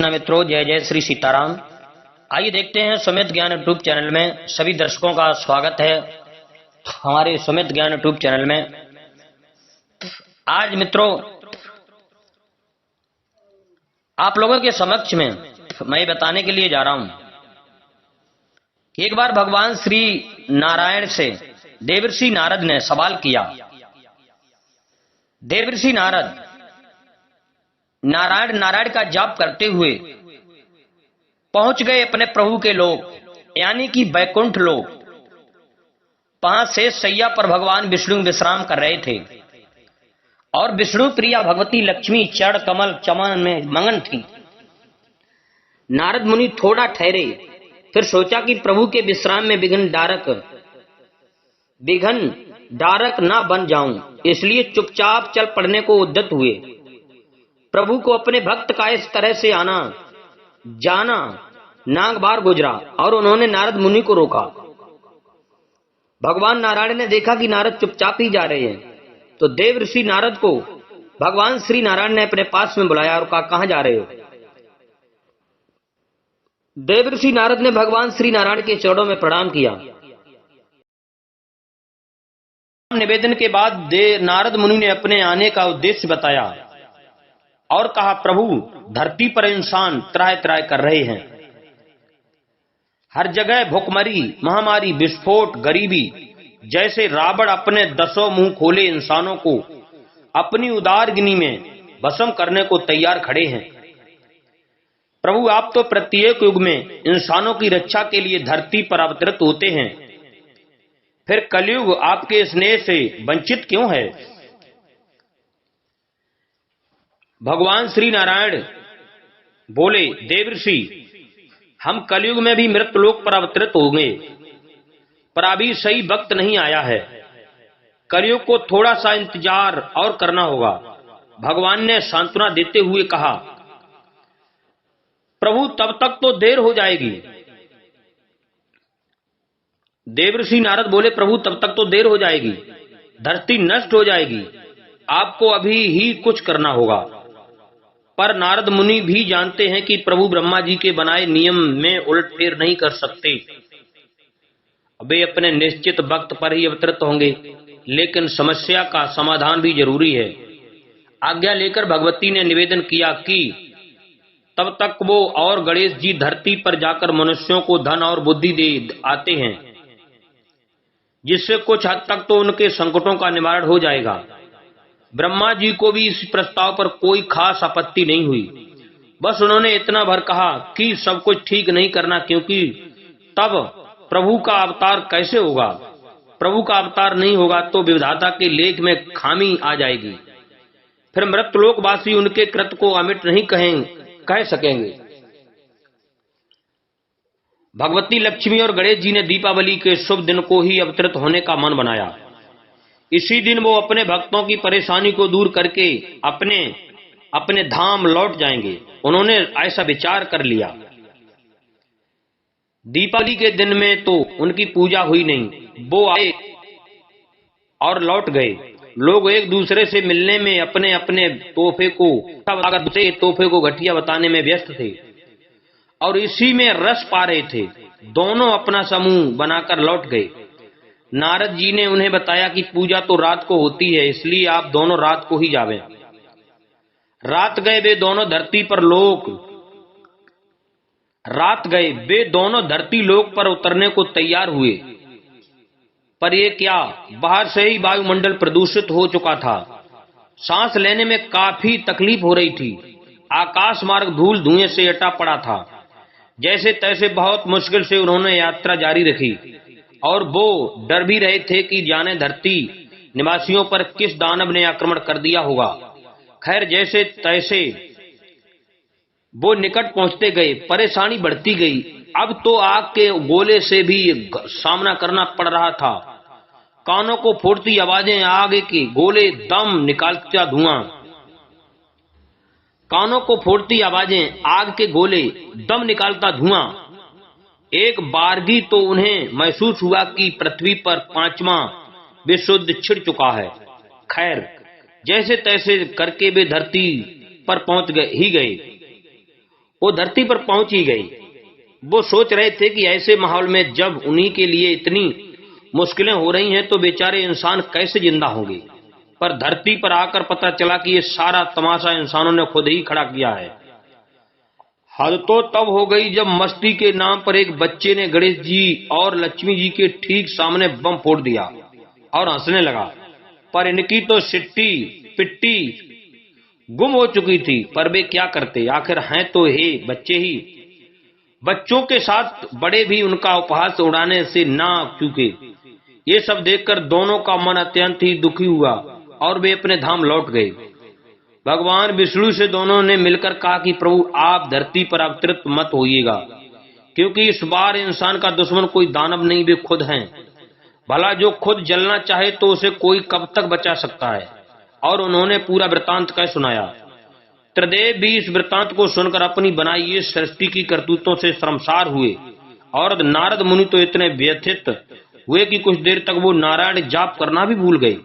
कृष्णा मित्रों, जय जय श्री सीताराम। आइए देखते हैं सुमित ज्ञान यूट्यूब चैनल में सभी दर्शकों का स्वागत है हमारे सुमित ज्ञान यूट्यूब चैनल में। आज मित्रों आप लोगों के समक्ष में मैं बताने के लिए जा रहा हूं कि एक बार भगवान श्री नारायण से देवर्षि नारद ने सवाल किया। देवर्षि नारद नारायण का जाप करते हुए पहुंच गए अपने प्रभु के लोक, यानी कि बैकुंठ लोक। वहां से सैया पर भगवान विष्णु विश्राम कर रहे थे और विष्णु प्रिया भगवती लक्ष्मी चरण कमल चमन में मगन थी। नारद मुनि थोड़ा ठहरे, फिर सोचा कि प्रभु के विश्राम में विघ्न डारक ना बन जाऊं, इसलिए चुपचाप चल पड़ने को उद्यत हुए। प्रभु को अपने भक्त का इस तरह से आना जाना नाग बार गुजरा और उन्होंने नारद मुनि को रोका। भगवान नारायण ने देखा कि नारद चुपचाप ही जा रहे हैं, तो देवर्षि नारद को भगवान श्री नारायण ने अपने पास में बुलाया और कहा, कहां जा रहे हो? देवर्षि नारद ने भगवान श्री नारायण के चरणों में प्रणाम किया। निवेदन के बाद नारद मुनि ने अपने आने का उद्देश्य बताया और कहा, प्रभु धरती पर इंसान त्राह त्राह कर रहे हैं। हर जगह भुखमरी, महामारी, विस्फोट, गरीबी, जैसे रावण अपने 10 मुंह खोले इंसानों को अपनी उदारगिनी में भस्म करने को तैयार खड़े हैं। प्रभु आप तो प्रत्येक युग में इंसानों की रक्षा के लिए धरती पर अवतरित होते हैं, फिर कलयुग आपके स्नेह से वंचित क्यों है? भगवान श्री नारायण बोले, देवर्षि हम कलयुग में भी मृतलोक पर अवतरित होंगे, पर अभी सही वक्त नहीं आया है। कलयुग को थोड़ा सा इंतजार और करना होगा। भगवान ने सांत्वना देते हुए कहा, प्रभु तब तक तो देर हो जाएगी। देवर्षि नारद बोले, प्रभु तब तक तो देर हो जाएगी, धरती नष्ट हो जाएगी, आपको अभी ही कुछ करना होगा। पर नारद मुनि भी जानते हैं कि प्रभु ब्रह्मा जी के बनाए नियम में उलटफेर नहीं कर सकते। वे अपने निश्चित वक्त पर ही अवतरित होंगे, लेकिन समस्या का समाधान भी जरूरी है। आज्ञा लेकर भगवती ने निवेदन किया कि तब तक वो और गणेश जी धरती पर जाकर मनुष्यों को धन और बुद्धि दे आते हैं, जिससे कुछ हद तक तो उनके संकटों का निवारण हो जाएगा। ब्रह्मा जी को भी इस प्रस्ताव पर कोई खास आपत्ति नहीं हुई, बस उन्होंने इतना भर कहा कि सब कुछ ठीक नहीं करना, क्योंकि तब प्रभु का अवतार कैसे होगा? प्रभु का अवतार नहीं होगा तो विधाता के लेख में खामी आ जाएगी, फिर मृतलोकवासी उनके कृत्य को अमिट नहीं कह सकेंगे। भगवती लक्ष्मी और गणेश जी ने दीपावली के शुभ दिन को ही अवतरित होने का मन बनाया। इसी दिन वो अपने भक्तों की परेशानी को दूर करके अपने धाम लौट जाएंगे। उन्होंने ऐसा विचार कर लिया। दीपावली के दिन में तो उनकी पूजा हुई नहीं, वो आए और लौट गए। लोग एक दूसरे से मिलने में अपने अपने तोहफे को घटिया बताने में व्यस्त थे और इसी में रस पा रहे थे। दोनों अपना समूह बनाकर लौट गए। नारद जी ने उन्हें बताया कि पूजा तो रात को होती है, इसलिए आप दोनों रात को ही जावें। रात गए वे दोनों धरती लोक पर उतरने को तैयार हुए, पर ये क्या, बाहर से ही वायुमंडल प्रदूषित हो चुका था। सांस लेने में काफी तकलीफ हो रही थी। आकाश मार्ग धूल धुएं से अटा पड़ा था। जैसे तैसे बहुत मुश्किल से उन्होंने यात्रा जारी रखी और वो डर भी रहे थे कि जाने धरती निवासियों पर किस दानव ने आक्रमण कर दिया होगा। खैर जैसे तैसे वो निकट पहुंचते गए, परेशानी बढ़ती गई। अब तो आग के गोले से भी सामना करना पड़ रहा था। कानों को फोड़ती आवाजें, आग के गोले दम निकालता धुआं। कानों को फोड़ती आवाजें, आग के गोले दम निकालता धुआं। एक बारगी तो उन्हें महसूस हुआ कि पृथ्वी पर 5वां विश्व युद्ध छिड़ चुका है। खैर जैसे तैसे करके वे धरती पर पहुंच गए। वो धरती पर पहुंच ही गई। वो सोच रहे थे कि ऐसे माहौल में जब उन्हीं के लिए इतनी मुश्किलें हो रही हैं तो बेचारे इंसान कैसे जिंदा होंगे। पर धरती पर आकर पता चला कि ये सारा तमाशा इंसानों ने खुद ही खड़ा किया है। हद तो तब हो गई जब मस्ती के नाम पर एक बच्चे ने गणेश जी और लक्ष्मी जी के ठीक सामने बम फोड़ दिया और हंसने लगा। पर इनकी तो सिट्टी पिट्टी गुम हो चुकी थी। पर वे क्या करते, आखिर हैं तो हे बच्चे ही। बच्चों के साथ बड़े भी उनका उपहास उड़ाने से ना चूके। ये सब देखकर दोनों का मन अत्यंत ही दुखी हुआ और वे अपने धाम लौट गए। भगवान विष्णु से दोनों ने मिलकर कहा कि प्रभु आप धरती पर अवतरित मत होइएगा, क्योंकि इस बार इंसान का दुश्मन कोई दानव नहीं, वे खुद हैं। भला जो खुद जलना चाहे तो उसे कोई कब तक बचा सकता है। और उन्होंने पूरा वृतांत कह सुनाया। त्रिदेव भी इस वृतांत को सुनकर अपनी बनाई ये सृष्टि की करतूतों से शर्मसार हुए और नारद मुनि तो इतने व्यथित हुए कि कुछ देर तक वो नारायण जाप करना भी भूल गए।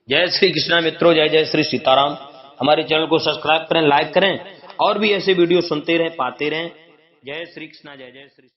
जय श्री कृष्णा मित्रों, जय जय श्री सीताराम। हमारे चैनल को सब्सक्राइब करें, लाइक करें और भी ऐसे वीडियो सुनते रहें, पाते रहें। जय श्री कृष्णा, जय जय श्री।